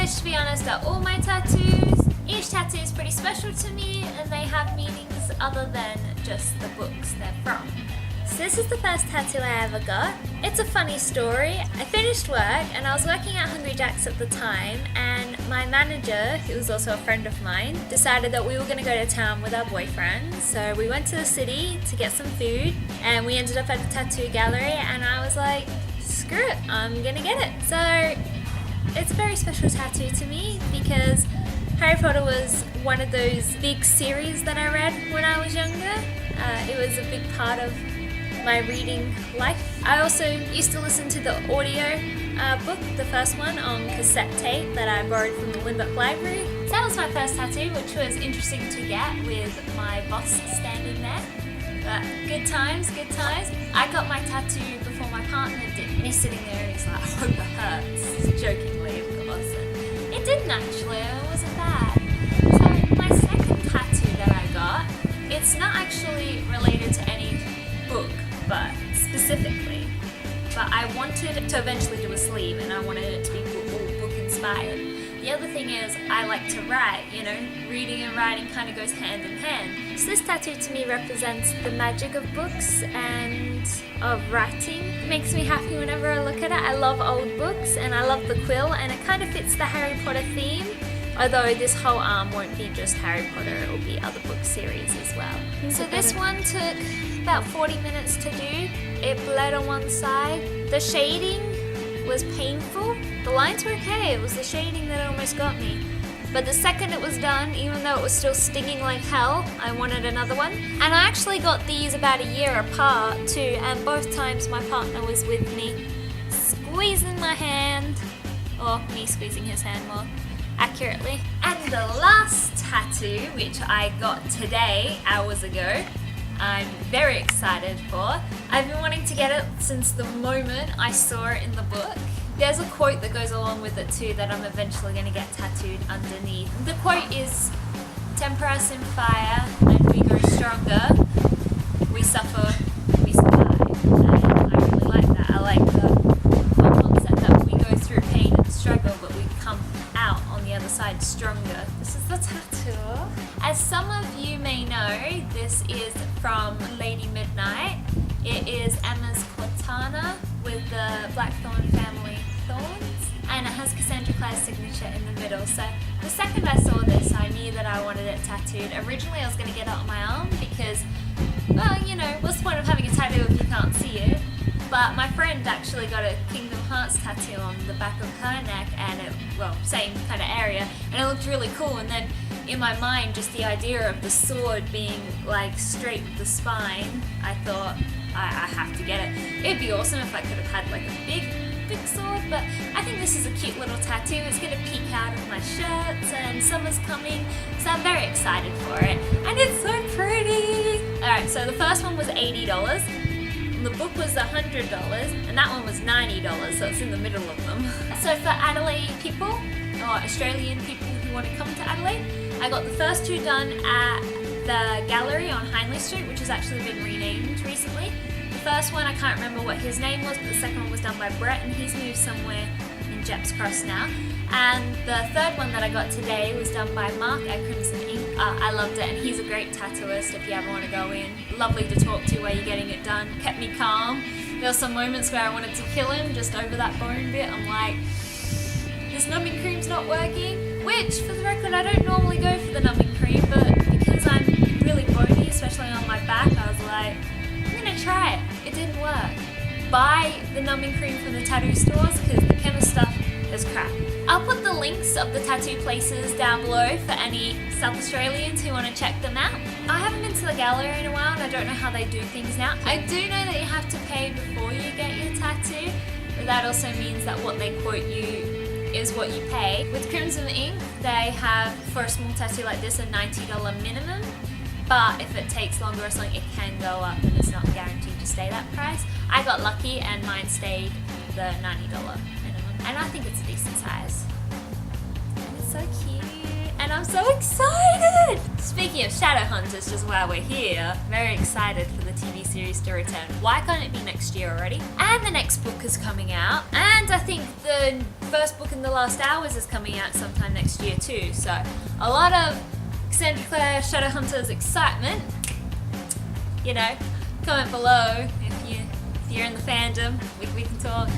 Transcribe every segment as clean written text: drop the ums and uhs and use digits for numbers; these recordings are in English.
which to be honest are all my tattoos. Each tattoo is pretty special to me and they have meanings other than just the books they're from. So this is the first tattoo I ever got. It's a funny story. I finished work and I was working at Hungry Jack's at the time, and my manager, who was also a friend of mine, decided that we were going to go to town with our boyfriend. So we went to the city to get some food and we ended up at a tattoo gallery, and I was like, screw it, I'm going to get it. So it's a very special tattoo to me because Harry Potter was one of those big series that I read when I was younger. It was a big part of my reading life. I also used to listen to the audio book, the first one, on cassette tape that I borrowed from the Lindbergh Library. So that was my first tattoo, which was interesting to get with my boss standing there. But good times, good times. I got my tattoo before my partner did. And he's sitting there and he's like, I hope it hurts. Jokingly, of course. And it didn't actually, it wasn't bad. So my second tattoo that I got, it's not actually related to any book, but specifically. But I wanted to eventually do a sleeve and I wanted it to be book inspired. The other thing is I like to write, you know, reading and writing kind of goes hand in hand. So this tattoo to me represents the magic of books and of writing. It makes me happy whenever I look at it. I love old books and I love the quill, and it kind of fits the Harry Potter theme. Although this whole arm won't be just Harry Potter, it will be other book series as well. So this one took about 40 minutes to do. It bled on one side. The shading was painful. The lines were okay, it was the shading that almost got me. But the second it was done, even though it was still stinging like hell, I wanted another one. And I actually got these about a year apart too, and both times my partner was with me, squeezing my hand, or me squeezing his hand more accurately. And the last tattoo, which I got today, hours ago, I'm very excited for. I've been wanting to get it since the moment I saw it in the book. There's a quote that goes along with it too that I'm eventually going to get tattooed underneath. The quote is, "Temper us in fire and we grow stronger, we suffer, we survive." And I really like that. I like the concept that we go through pain and struggle, but we come out on the other side stronger. This is the tattoo. As some of you may know, this is from Lady Midnight. It is Emma's Cortana with the Blackthorn family thorns, and it has Cassandra Clare's signature in the middle. So the second I saw this, I knew that I wanted it tattooed. Originally I was going to get it on my arm because, well, you know, what's the point of having a tattoo if you can't see it? But my friend actually got a Kingdom Hearts tattoo on the back of her neck, and it, well, same kind of area, and it looked really cool. And then in my mind, just the idea of the sword being like straight with the spine, I thought, I have to get it. It'd be awesome if I could have had like a big sword, but I think this is a cute little tattoo. It's going to peek out of my shirts, and summer's coming, so I'm very excited for it. And it's so pretty! Alright, so the first one was $80, the book was $100, and that one was $90, so it's in the middle of them. So for Adelaide people, or Australian people who want to come to Adelaide, I got the first two done at the gallery on Hayley Street, which has actually been renamed recently. The first one, I can't remember what his name was, but the second one was done by Brett, and he's moved somewhere in Jepp's Cross now. And the third one that I got today was done by Mark at Crimson Ink. I loved it, and he's a great tattooist if you ever want to go in. Lovely to talk to while you're getting it done. Kept me calm. There were some moments where I wanted to kill him just over that bone bit. I'm like, this numbing cream's not working. Which, for the record, I don't normally go for the numbing cream, but because I'm really bony, especially on my back, I was like, I'm gonna try it. It didn't work. Buy the numbing cream from the tattoo stores because the chemist stuff is crap. I'll put the links of the tattoo places down below for any South Australians who want to check them out. I haven't been to the gallery in a while and I don't know how they do things now. I do know that you have to pay before you get your tattoo, but that also means that what they quote you is what you pay. With Crimson Ink, they have, for a small tattoo like this, a $90 minimum, but if it takes longer or something, it can go up and it's not guaranteed to stay that price. I got lucky and mine stayed the $90 minimum, and I think it's a decent size. And it's so cute. and I'm so excited! Speaking of Shadowhunters, just while we're here, very excited for the TV series to return. Why can't it be next year already? And the next book is coming out, and I think the first book in the last hours is coming out sometime next year too, so a lot of Eccentrica Shadowhunters excitement. You know, comment below if you're in the fandom, we can talk.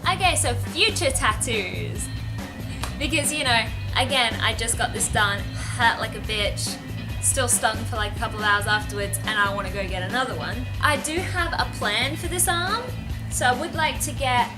Okay, so future tattoos. Because, you know, again, I just got this done, hurt like a bitch, still stung for like a couple of hours afterwards, and I want to go get another one. I do have a plan for this arm, so I would like to get,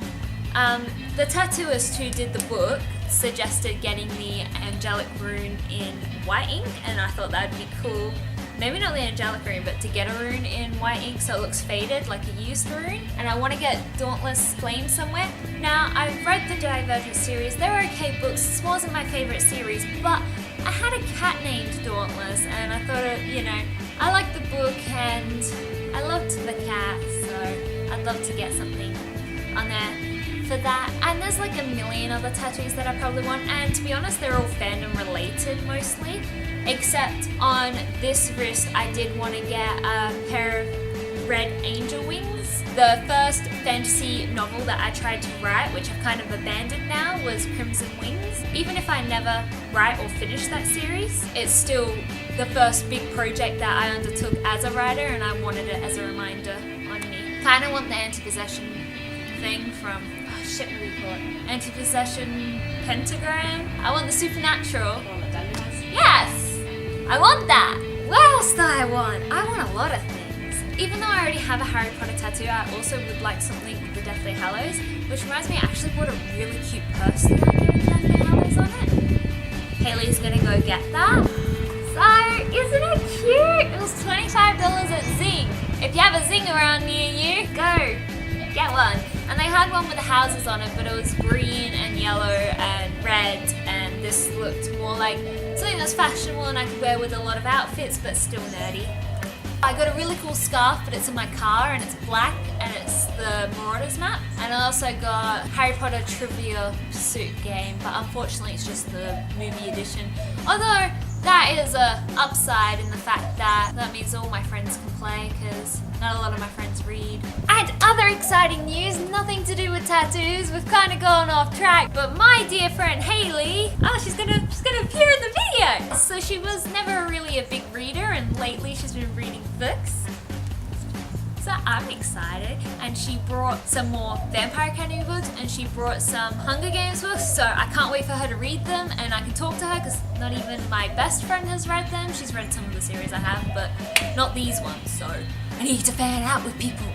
the tattooist who did the book suggested getting the angelic rune in white ink, and I thought that would be cool. Maybe not the angelic rune, but to get a rune in white ink so it looks faded like a used rune. And I want to get Dauntless Flame somewhere. Now, I've read the Divergent series. They were okay books. This wasn't my favorite series, but I had a cat named Dauntless, and I thought, you know, I liked the book and I loved the cat, so I'd love to get something on there for that. And there's like a million other tattoos that I probably want, and to be honest, they're all fandom related mostly. Except on this wrist, I did want to get a pair of red angel wings. The first fantasy novel that I tried to write, which I've kind of abandoned now, was Crimson Wings. Even if I never write or finish that series, it's still the first big project that I undertook as a writer, and I wanted it as a reminder on me. Kind of want the anti-possession thing from, oh shit, what do you call it? Anti-possession pentagram? I want the supernatural. Yes! I want that! What else do I want? I want a lot of things. Even though I already have a Harry Potter tattoo, I also would like something with the Deathly Hallows, which reminds me, I actually bought a really cute purse that with the Deathly Hallows on it. Haley's gonna go get that. So, isn't it cute? It was $25 at Zing. If you have a Zing around near you, go get one. And they had one with the houses on it, but it was green and yellow and red, and this looked more like something that's fashionable and I could wear with a lot of outfits, but still nerdy. I got a really cool scarf, but it's in my car and it's black and it's the Marauders map. And I also got Harry Potter Trivia Pursuit game, but unfortunately it's just the movie edition. Although that is a upside in the fact that means all my friends can play, because not a lot of my friends read. And other exciting news, nothing to do with tattoos, we've kind of gone off track, but my dear friend Hayley, she's gonna appear in the video! So she was never really a big reader, and lately she's been reading books. So I'm excited, and she brought some more Vampire Academy books, and she brought some Hunger Games books, so I can't wait for her to read them, and I can talk to her, because not even my best friend has read them. She's read some of the series I have, but not these ones, so I need to fan out with people.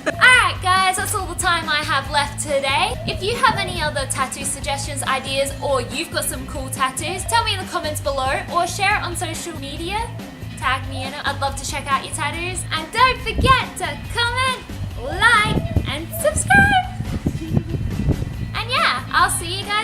Alright guys, that's all the time I have left today. If you have any other tattoo suggestions, ideas, or you've got some cool tattoos, tell me in the comments below, or share it on social media. Tag me in it. I'd love to check out your tattoos. And don't forget to comment, like, and subscribe. And yeah, I'll see you guys